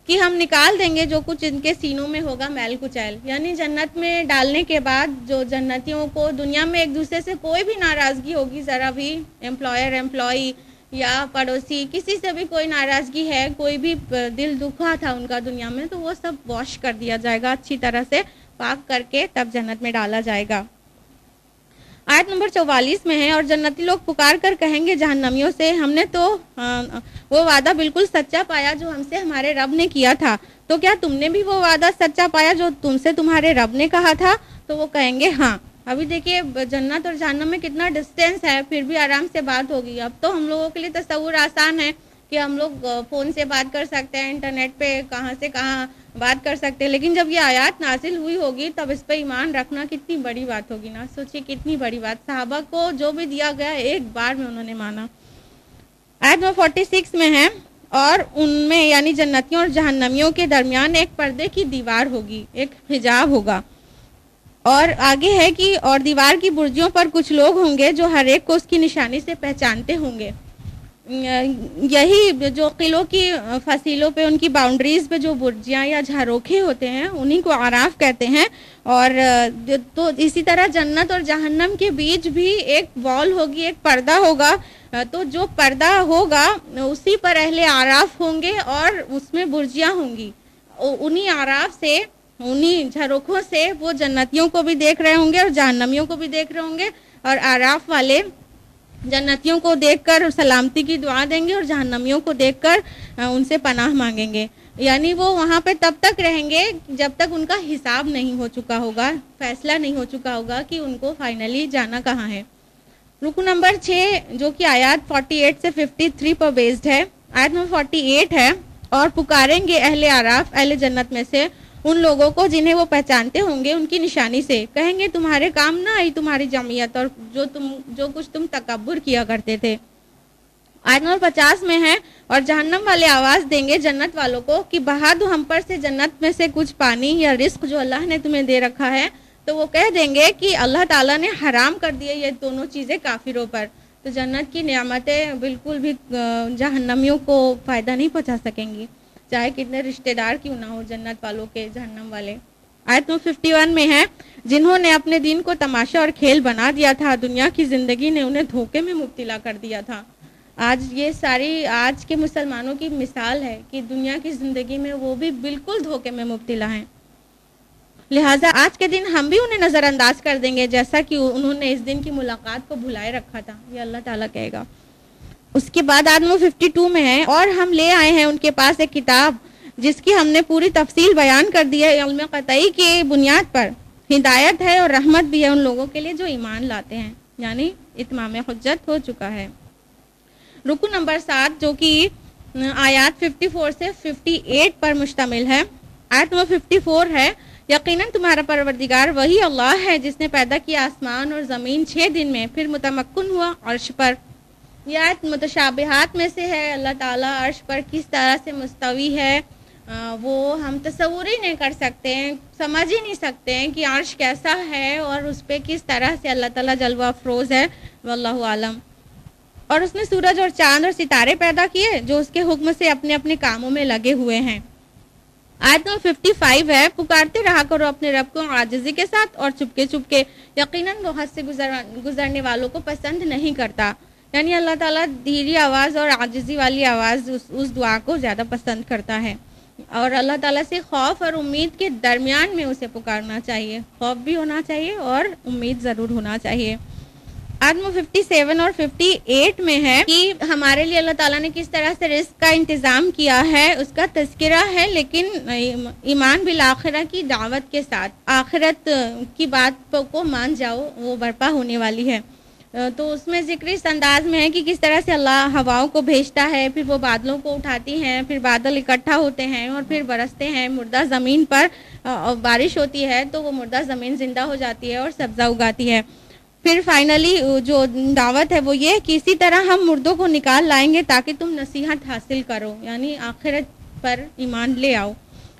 کہ ہم نکال دیں گے جو کچھ ان کے سینوں میں ہوگا میل کچیل. یعنی جنت میں ڈالنے کے بعد جو جنتیوں کو دنیا میں ایک دوسرے سے کوئی بھی ناراضگی ہوگی, ذرا بھی امپلائر امپلائی یا پڑوسی کسی سے بھی کوئی ناراضگی ہے, کوئی بھی دل دکھا تھا ان کا دنیا میں, تو وہ سب واش کر دیا جائے گا, اچھی طرح سے پاک کر کے تب جنت میں ڈالا جائے گا. آیت نمبر 44 میں ہے اور جنتی لوگ پکار کر کہیں گے جہنمیوں سے ہم نے تو وہ وعدہ بالکل سچا پایا جو ہم سے ہمارے رب نے کیا تھا, تو کیا تم نے بھی وہ وعدہ سچا پایا جو تم سے تمہارے رب نے کہا تھا؟ تو وہ کہیں گے ہاں. ابھی دیکھیے جنت اور جہنم میں کتنا ڈسٹینس ہے, پھر بھی آرام سے بات ہوگی. اب تو ہم لوگوں کے لیے تصور آسان ہے کہ ہم لوگ فون سے بات کر سکتے ہیں, انٹرنیٹ پہ کہاں سے کہاں بات کر سکتے ہیں, لیکن جب یہ آیات نازل ہوئی ہوگی تب اس پہ ایمان رکھنا کتنی بڑی بات ہوگی نا. سوچیے کتنی بڑی بات, صحابہ کو جو بھی دیا گیا ایک بار میں انہوں نے مانا. آیت نمبر 46 میں ہے اور ان میں یعنی جنتیوں اور جہنمیوں کے درمیان ایک پردے کی دیوار ہوگی, ایک حجاب ہوگا, اور آگے ہے کہ اور دیوار کی برجوں پر کچھ لوگ ہوں گے جو ہر ایک کو اس کی نشانی سے پہچانتے ہوں گے. یہی جو قلعوں کی فصیلوں پہ ان کی باؤنڈریز پہ جو برجیاں یا جھروکھے ہوتے ہیں انہی کو اعراف کہتے ہیں. اور تو اسی طرح جنت اور جہنم کے بیچ بھی ایک وال ہوگی, ایک پردہ ہوگا. تو جو پردہ ہوگا اسی پر اہل اعراف ہوں گے اور اس میں برجیاں ہوں گی. انہی اعراف سے, انہی جھروکھوں سے وہ جنتیوں کو بھی دیکھ رہے ہوں گے اور جہنمیوں کو بھی دیکھ رہے ہوں گے, اور اعراف والے جنتیوں کو دیکھ کر سلامتی کی دعا دیں گے اور جہنمیوں کو دیکھ کر ان سے پناہ مانگیں گے. یعنی وہ وہاں پہ تب تک رہیں گے جب تک ان کا حساب نہیں ہو چکا ہوگا, فیصلہ نہیں ہو چکا ہوگا کہ ان کو فائنلی جانا کہاں ہے. رکو نمبر 6 جو کہ آیات 48 سے 53 پر بیسڈ ہے. آیت نمبر 48 ہے, اور پکاریں گے اہل اعراف, اہل جنت میں سے ان لوگوں کو جنہیں وہ پہچانتے ہوں گے ان کی نشانی سے, کہیں گے تمہارے کام نہ آئی تمہاری جمعیت اور جو کچھ تم تکبر کیا کرتے تھے. آیت نمبر 50 میں ہے, اور جہنم والے آواز دیں گے جنت والوں کو کہ بہا دو ہم پر سے جنت میں سے کچھ پانی یا رزق جو اللہ نے تمہیں دے رکھا ہے. تو وہ کہہ دیں گے کہ اللہ تعالیٰ نے حرام کر دیے یہ دونوں چیزیں کافروں پر. تو جنت کی نعمتیں بالکل بھی جہنمیوں کو فائدہ نہیں پہنچا سکیں گی, چاہے کتنے رشتہ دار کیوں نہ ہو جنت والوں کے جہنم والے. آیت نمبر 51 میں ہے, جنہوں نے اپنے دین کو تماشا اور کھیل بنا دیا تھا, دنیا کی زندگی نے انہیں دھوکے میں مبتلا کر دیا تھا. آج یہ ساری آج کے مسلمانوں کی مثال ہے کہ دنیا کی زندگی میں وہ بھی بالکل دھوکے میں مبتلا ہیں. لہٰذا آج کے دن ہم بھی انہیں نظر انداز کر دیں گے جیسا کہ انہوں نے اس دن کی ملاقات کو بھلائے رکھا تھا, یہ اللہ تعالیٰ کہے گا. اس کے بعد آیت نمبر 52 میں ہے, اور ہم لے آئے ہیں ان کے پاس ایک کتاب جس کی ہم نے پوری تفصیل بیان کر دی ہے علم قطعی کی بنیاد پر, ہدایت ہے اور رحمت بھی ہے ان لوگوں کے لیے جو ایمان لاتے ہیں. یعنی اتمام حجت ہو چکا ہے. رکو نمبر 7 جو کہ آیات 54 سے 58 پر مشتمل ہے. آیت نمبر 54 ہے, یقیناً تمہارا پروردگار وہی اللہ ہے جس نے پیدا کیا آسمان اور زمین 6 دن میں, پھر متمکن ہوا عرش پر. یہ آیت متشابہات میں سے ہے. اللہ تعالیٰ عرش پر کس طرح سے مستوی ہے وہ ہم تصور ہی نہیں کر سکتے ہیں, سمجھ ہی نہیں سکتے ہیں کہ عرش کیسا ہے اور اس پہ کس طرح سے اللہ تعالیٰ جلوہ افروز ہے, واللہ عالم. اور اس نے سورج اور چاند اور ستارے پیدا کیے جو اس کے حکم سے اپنے اپنے کاموں میں لگے ہوئے ہیں. آیت نمبر 55 ہے, پکارتے رہا کرو اپنے رب کو عاجزی کے ساتھ اور چپکے چپکے, یقیناً وہ حد سے گزرنے والوں کو پسند نہیں کرتا. یعنی اللہ تعالیٰ دھیری آواز اور عاجزی والی آواز اس دعا کو زیادہ پسند کرتا ہے, اور اللہ تعالیٰ سے خوف اور امید کے درمیان میں اسے پکارنا چاہیے. خوف بھی ہونا چاہیے اور امید ضرور ہونا چاہیے. آیت نمبر 57 اور 58 میں ہے کہ ہمارے لیے اللہ تعالیٰ نے کس طرح سے رزق کا انتظام کیا ہے, اس کا تذکرہ ہے, لیکن ایمان بالآخرہ کی دعوت کے ساتھ. آخرت کی بات کو مان جاؤ, وہ برپا ہونے والی ہے. تو اس میں ذکر اس انداز میں ہے کہ کس طرح سے اللہ ہواؤں کو بھیجتا ہے, پھر وہ بادلوں کو اٹھاتی ہیں, پھر بادل اکٹھا ہوتے ہیں اور پھر برستے ہیں مردہ زمین پر, بارش ہوتی ہے تو وہ مردہ زمین زندہ ہو جاتی ہے اور سبزہ اگاتی ہے. پھر فائنلی جو دعوت ہے وہ یہ کہ اسی طرح ہم مردوں کو نکال لائیں گے تاکہ تم نصیحت حاصل کرو, یعنی آخرت پر ایمان لے آؤ.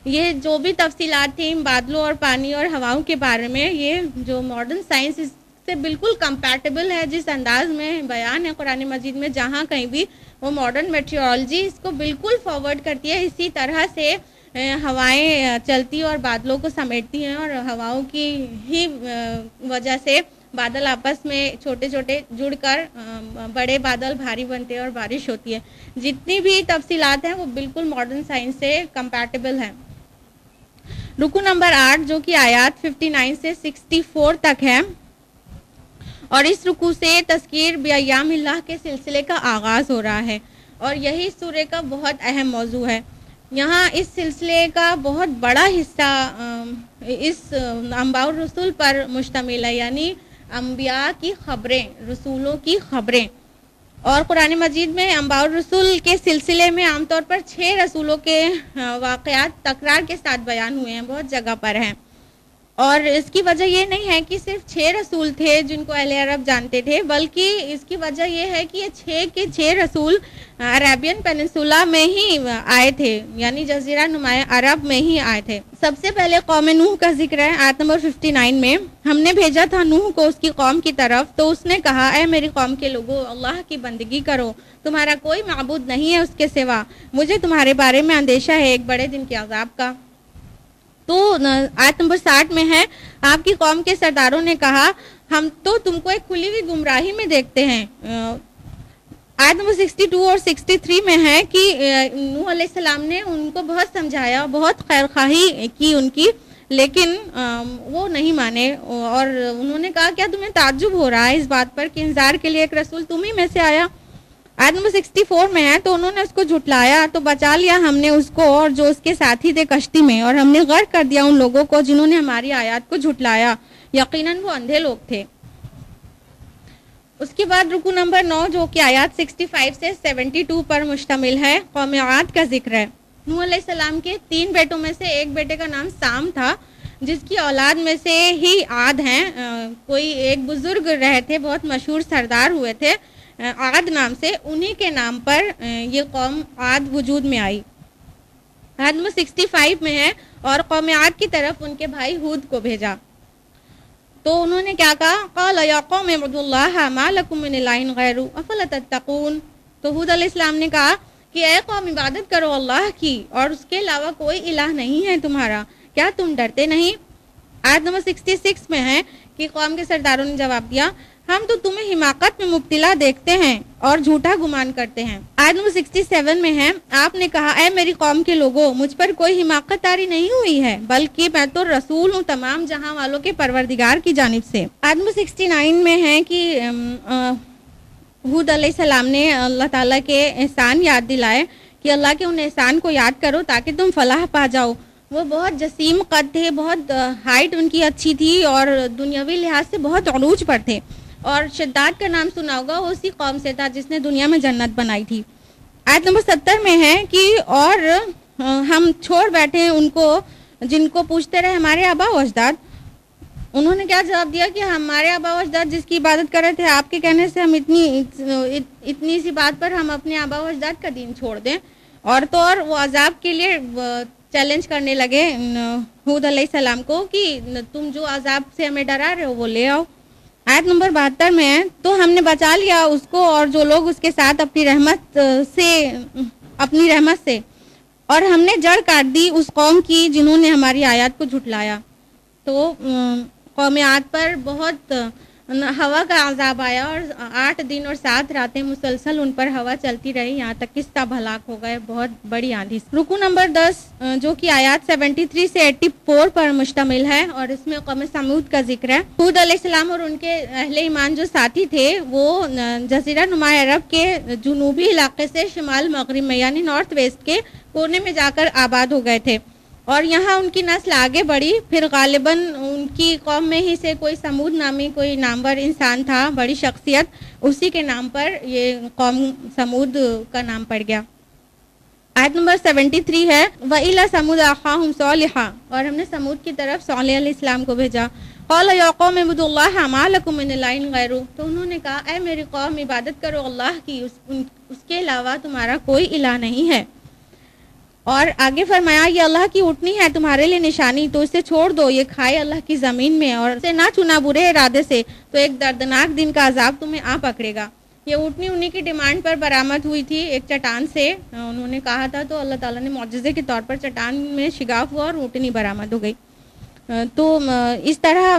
یہ جو بھی تفصیلات تھیں بادلوں اور پانی اور ہواؤں کے بارے میں, یہ جو ماڈرن سائنس اس سے بالکل کمپیٹیبل ہے, جس انداز میں بیان ہے قرآن مجید میں جہاں کہیں بھی, وہ ماڈرن میٹیورولوجی اس کو بالکل فارورڈ کرتی ہے. اسی طرح سے ہوائیں چلتی اور بادلوں کو سمیٹتی ہیں, اور ہواؤں کی ہی وجہ سے بادل آپس میں چھوٹے چھوٹے جڑ کر بڑے بادل بھاری بنتے ہیں اور بارش ہوتی ہے. جتنی بھی تفصیلات ہیں وہ بالکل ماڈرن سائنس سے کمپیٹیبل ہیں. رکو نمبر 8 جو کہ آیات 59 سے 64 تک ہے, اور اس رکوع سے تذکیر بایام اللہ کے سلسلے کا آغاز ہو رہا ہے, اور یہی سورہ کا بہت اہم موضوع ہے. یہاں اس سلسلے کا بہت بڑا حصہ اس انباء الرسول پر مشتمل ہے, یعنی انبیاء کی خبریں, رسولوں کی خبریں. اور قرآن مجید میں انباء الرسول کے سلسلے میں عام طور پر 6 رسولوں کے واقعات تکرار کے ساتھ بیان ہوئے ہیں, بہت جگہ پر ہیں. اور اس کی وجہ یہ نہیں ہے کہ صرف 6 رسول تھے جن کو اہل عرب جانتے تھے، بلکہ اس کی وجہ یہ ہے کہ یہ 6 کے 6 رسول عربین پیننسولا میں ہی آئے تھے، یعنی جزیرہ نما عرب میں ہی آئے تھے۔ سب سے پہلے قوم نوح کا ذکر ہے آیت نمبر 59 میں۔ ہم نے بھیجا تھا نوح کو اس کی قوم کی طرف، تو اس نے کہا اے میری قوم کے لوگو، اللہ کی بندگی کرو، تمہارا کوئی معبود نہیں ہے اس کے سوا، مجھے تمہارے بارے میں اندیشہ ہے ایک بڑے دن کے عذاب کا۔ تو آیت نمبر 60 میں ہے، آپ کی قوم کے سرداروں نے کہا ہم تو تم کو ایک کھلی ہوئی گمراہی میں دیکھتے ہیں۔ آیت نمبر 62 اور 63 میں ہے کہ نوح علیہ السلام نے ان کو بہت سمجھایا، بہت خیرخواہی کی ان کی، لیکن وہ نہیں مانے، اور انہوں نے کہا کیا تمہیں تعجب ہو رہا ہے اس بات پر کہ انذار کے لیے ایک رسول تم ہی میں سے آیا؟ آیت نمبر 64 میں ہے، تو انہوں نے اس کو جھٹلایا تو بچا لیا ہم نے اس کو اور جو اس کے ساتھی تھے کشتی میں، اور ہم نے غرق کر دیا ان لوگوں کو جنہوں نے ہماری آیات کو جھٹلایا، یقیناً وہ اندھے لوگ تھے۔ اس کے بعد رکو نمبر 9 جو کہ آیات 65 سے 72 پر مشتمل ہے، قوم عاد کا ذکر ہے۔ نوح علیہ السلام کے 3 بیٹوں میں سے ایک بیٹے کا نام سام تھا، جس کی اولاد میں سے ہی عاد ہیں۔ کوئی ایک بزرگ رہے تھے، بہت مشہور سردار ہوئے تھے عاد نام سے، انہی کے نام پر یہ قوم عاد وجود میں آئی۔ آیت نمبر 65 میں ہے، اور قوم عاد کی طرف ان کے بھائی ہود کو بھیجا، تو انہوں نے کیا کہا، قال یا قوم اعبدوا اللہ ما لکم من الہ غیرہ افلا تتقون۔ تو ہود علیہ السلام نے کہا کہ اے قوم عبادت کرو اللہ کی، اور اس کے علاوہ کوئی الہ نہیں ہے تمہارا، کیا تم ڈرتے نہیں؟ آیت نمبر 66 میں ہے کہ قوم کے سرداروں نے جواب دیا ہم تو تمہیں حماقت میں مبتلا دیکھتے ہیں اور جھوٹا گمان کرتے ہیں۔ آیت نمبر 67 میں ہے، آپ نے کہا اے میری قوم کے لوگوں، مجھ پر کوئی حماقت طاری نہیں ہوئی ہے، بلکہ میں تو رسول ہوں تمام جہاں والوں کے پروردگار کی جانب سے۔ آیت نمبر 69 میں ہے کہ ہود علیہ السلام نے اللہ تعالیٰ کے احسان یاد دلائے کہ اللہ کے ان احسان کو یاد کرو تاکہ تم فلاح پا جاؤ۔ وہ بہت جسیم قد تھے، بہت ہائٹ ان کی اچھی تھی، اور دنیاوی لحاظ سے بہت عروج پر تھے، اور شداد کا نام سنا ہوگا، وہ اسی قوم سے تھا جس نے دنیا میں جنت بنائی تھی۔ آیت نمبر 70 میں ہے کہ اور ہم چھوڑ بیٹھے ان کو جن کو پوچھتے رہے ہمارے آبا و اجداد۔ انہوں نے کیا جواب دیا کہ ہمارے آبا و اجداد جس کی عبادت کر رہے تھے، آپ کے کہنے سے ہم اتنی سی بات پر ہم اپنے آبا و اجداد کا دین چھوڑ دیں، اور تو اور وہ عذاب کے لیے چیلنج کرنے لگے ہود علیہ السلام کو کہ تم جو عذاب سے ہمیں ڈرا رہے ہو وہ لے آؤ۔ آیت نمبر 72 میں ہے، تو ہم نے بچا لیا اس کو اور جو لوگ اس کے ساتھ اپنی رحمت سے، اور ہم نے جڑ کاٹ دی اس قوم کی جنہوں نے ہماری آیات کو جھٹلایا۔ تو قوم عاد پر بہت ہوا کا عذاب آیا، اور 8 دن اور 7 راتیں مسلسل ان پر ہوا چلتی رہی، یہاں تک کہ سب ہلاک ہو گئے، بہت بڑی آندھی۔ رکو نمبر 10 جو کہ آیات 73 سے 84 پر مشتمل ہے، اور اس میں قوم سمود کا ذکر ہے۔ ہود علیہ السلام اور ان کے اہل ایمان جو ساتھی تھے وہ جزیرہ نما عرب کے جنوبی علاقے سے شمال مغرب میں یعنی نارتھ ویسٹ کے کونے میں جا کر آباد ہو گئے تھے، اور یہاں ان کی نسل آگے بڑھی، پھر غالباً ان کی قوم میں ہی سے کوئی سمود نامی کوئی نامور انسان تھا، بڑی شخصیت، اسی کے نام پر یہ قوم سمود کا نام پڑ گیا۔ آیت نمبر 73 ہے، وَإِلَى ثَمُودَ أَخَاهُمْ صَالِحًا، اور ہم نے سمود کی طرف صالح علیہ السلام کو بھیجا۔ قَالَ يَا قَوْمِ اعْبُدُوا اللَّهَ مَا لَكُم مِّنْ إِلَٰهٍ غَيْرُهُ، تو انہوں نے کہا اے میری قوم عبادت کرو اللہ کی، اس کے علاوہ تمہارا کوئی الہ نہیں ہے۔ اور آگے فرمایا یہ اللہ کی اٹھنی ہے تمہارے لیے نشانی، تو اسے چھوڑ دو، یہ کھائے اللہ کی زمین میں، اور اسے نہ چنا برے ارادے سے، تو ایک دردناک دن کا عذاب تمہیں آ پکڑے گا۔ یہ اٹھنی انہی کی ڈیمانڈ پر برآمد ہوئی تھی ایک چٹان سے، انہوں نے کہا تھا، تو اللہ تعالیٰ نے معجزے کے طور پر چٹان میں شگاف ہوا اور اٹھنی برآمد ہو گئی۔ تو اس طرح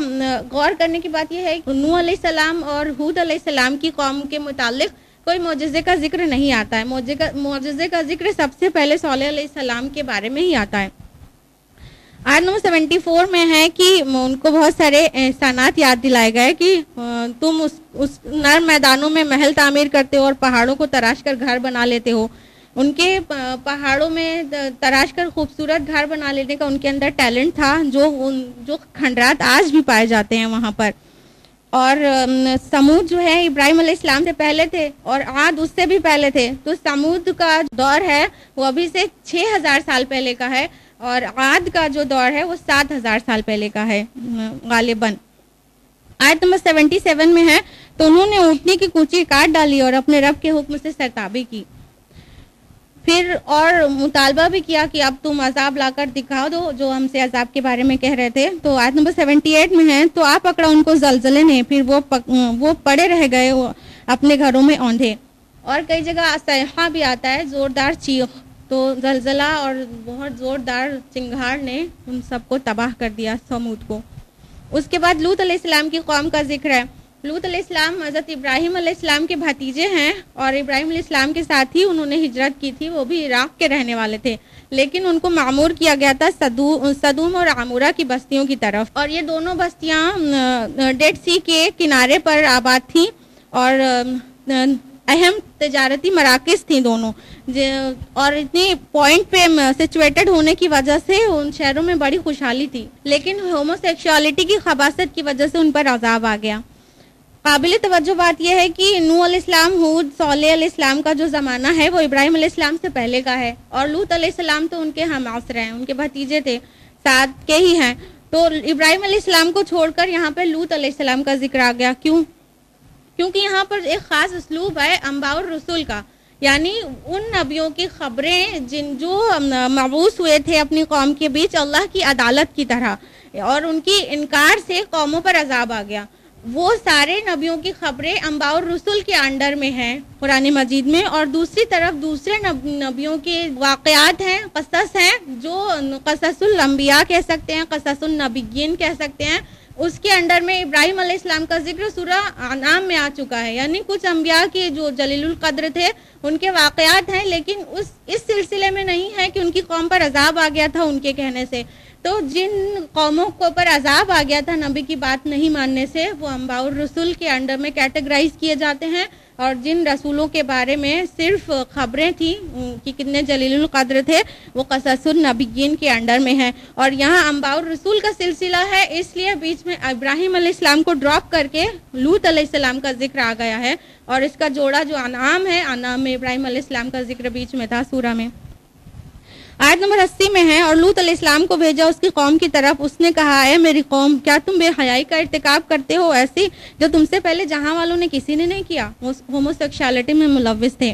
غور کرنے کی بات یہ ہے کہ نوح علیہ السلام اور ہود علیہ السلام کی قوم کے متعلق کوئی معجزے کا ذکر نہیں آتا ہے، معجزے کا ذکر سب سے پہلے صالح علیہ السلام کے بارے میں ہی آتا ہے۔ آیت نمبر 74 میں ہے کہ ان کو بہت سارے احسانات یاد دلائے گئے کہ تم اس نرم میدانوں میں محل تعمیر کرتے ہو اور پہاڑوں کو تراش کر گھر بنا لیتے ہو۔ ان کے پہاڑوں میں تراش کر خوبصورت گھر بنا لینے کا ان کے اندر ٹیلنٹ تھا، جو کھنڈرات آج بھی پائے جاتے ہیں وہاں پر۔ اور سمود جو ہے ابراہیم علیہ السلام سے پہلے تھے، اور عاد اس سے بھی پہلے تھے، تو سمود کا دور ہے وہ ابھی سے 6000 سال پہلے کا ہے، اور عاد کا جو دور ہے وہ 7000 سال پہلے کا ہے غالباً۔ آیت نمبر 77 میں ہے، تو انہوں نے اونٹنی کی کوچی کاٹ ڈالی اور اپنے رب کے حکم سے سرتابی کی، پھر اور مطالبہ بھی کیا کہ اب تم عذاب لا کر دکھا دو جو ہم سے عذاب کے بارے میں کہہ رہے تھے۔ تو آیت نمبر 78 میں ہے، تو آ پکڑا ان کو زلزلے نے، پھر وہ پڑے رہ گئے اپنے گھروں میں اوندھے۔ اور کئی جگہ صیحہ بھی آتا ہے، زوردار چیخ، تو زلزلہ اور بہت زوردار چنگھاڑ نے ان سب کو تباہ کر دیا، سمود کو۔ اس کے بعد لوط علیہ السلام کی قوم کا ذکر ہے۔ لوط علیہ السلام حضرت ابراہیم علیہ السلام کے بھتیجے ہیں، اور ابراہیم علیہ السلام کے ساتھ ہی انہوں نے ہجرت کی تھی، وہ بھی عراق کے رہنے والے تھے، لیکن ان کو معمور کیا گیا تھا سدوم اور عمورہ کی بستیوں کی طرف، اور یہ دونوں بستیاں ڈیڈ سی کے کنارے پر آباد تھیں اور اہم تجارتی مراکز تھیں دونوں، اور اتنی پوائنٹ پہ سچویٹڈ ہونے کی وجہ سے ان شہروں میں بڑی خوشحالی تھی، لیکن ہومو سیکشوالٹی کی خباثت کی وجہ سے ان پر عذاب آ گیا۔ قابل توجہ بات یہ ہے کہ نوح علیہ السلام، ہود، صالح علیہ السلام کا جو زمانہ ہے وہ ابراہیم علیہ السلام سے پہلے کا ہے، اور لوط علیہ السلام تو ان کے ہم عصر ہیں، ان کے بھتیجے تھے، ساتھ کے ہی ہیں۔ تو ابراہیم علیہ السلام کو چھوڑ کر یہاں پہ لوط علیہ السلام کا ذکر آ گیا، کیوں؟ کیونکہ یہاں پر ایک خاص اسلوب ہے انباء الرسول کا، یعنی ان نبیوں کی خبریں جو مبعوث ہوئے تھے اپنی قوم کے بیچ اللہ کی عدالت کی طرح، اور ان کی انکار سے قوموں پر عذاب آ گیا۔ وہ سارے نبیوں کی خبریں انباء الرسول کے انڈر میں ہیں قرآن مجید میں، اور دوسری طرف دوسرے نبیوں کے واقعات ہیں، قصص ہیں، جو قصص الانبیاء کہہ سکتے ہیں، قصص النبیین کہہ سکتے ہیں، اس کے انڈر میں ابراہیم علیہ السلام کا ذکر سورہ انعام میں آ چکا ہے، یعنی کچھ انبیاء کے جو جلیل القدر تھے ان کے واقعات ہیں، لیکن اس سلسلے میں نہیں ہے کہ ان کی قوم پر عذاب آ گیا تھا ان کے کہنے سے۔ تو جن قوموں کو پر عذاب آ گیا تھا نبی کی بات نہیں ماننے سے، وہ انباء الرسول کے انڈر میں کیٹیگرائز کیے جاتے ہیں، اور جن رسولوں کے بارے میں صرف خبریں تھیں کہ کتنے جلیل القدر تھے، وہ قصص النبیین کے انڈر میں ہیں۔ اور یہاں انباء الرسول کا سلسلہ ہے، اس لیے بیچ میں ابراہیم علیہ السلام کو ڈراپ کر کے لوط علیہ السلام کا ذکر آ گیا ہے، اور اس کا جوڑا جو انعام ہے، انعام میں ابراہیم علیہ السلام کا ذکر بیچ میں تھا سورہ میں۔ آیت نمبر 80 میں ہے، اور لوط علیہ السلام کو بھیجا اس کی قوم کی طرف، اس نے کہا، اے میری قوم، کیا تم بے حیائی کا ارتکاب کرتے ہو ایسی جو تم سے پہلے جہاں والوں نے کسی نے نہیں کیا؟ ہومو سیکشوالٹی میں ملوث تھے۔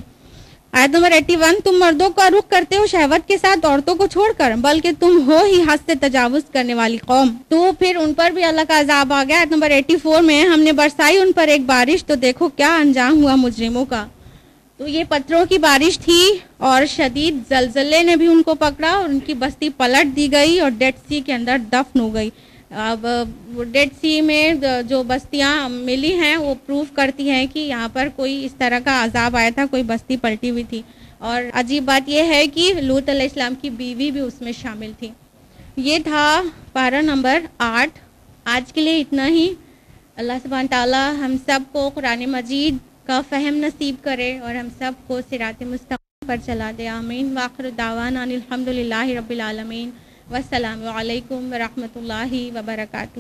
آیت نمبر 81، تم مردوں کا رخ کرتے ہو شہوت کے ساتھ عورتوں کو چھوڑ کر، بلکہ تم ہو ہی حد سے تجاوز کرنے والی قوم۔ تو پھر ان پر بھی اللہ کا عذاب آ گیا۔ آیت نمبر 84 میں، ہم نے برسائی ان پر ایک بارش، تو دیکھو کیا انجام ہوا مجرموں کا۔ تو یہ پتھروں کی بارش تھی، اور شدید زلزلے نے بھی ان کو پکڑا، اور ان کی بستی پلٹ دی گئی اور ڈیڈ سی کے اندر دفن ہو گئی۔ اب ڈیڈ سی میں جو بستیاں ملی ہیں وہ پروف کرتی ہیں کہ یہاں پر کوئی اس طرح کا عذاب آیا تھا، کوئی بستی پلٹی ہوئی تھی۔ اور عجیب بات یہ ہے کہ لوط علیہ السلام کی بیوی بھی اس میں شامل تھی۔ یہ تھا پارہ نمبر 8۔ آج کے لیے اتنا ہی۔ اللہ سبحانہ تعالی ہم سب کو قرآن مجید کا فہم نصیب کرے، اور ہم سب کو صراط مستقیم پر چلا دے، آمین۔ وآخر دعوانا الحمدللہ رب العالمین، والسلام علیکم ورحمۃ اللہ وبرکاتہ۔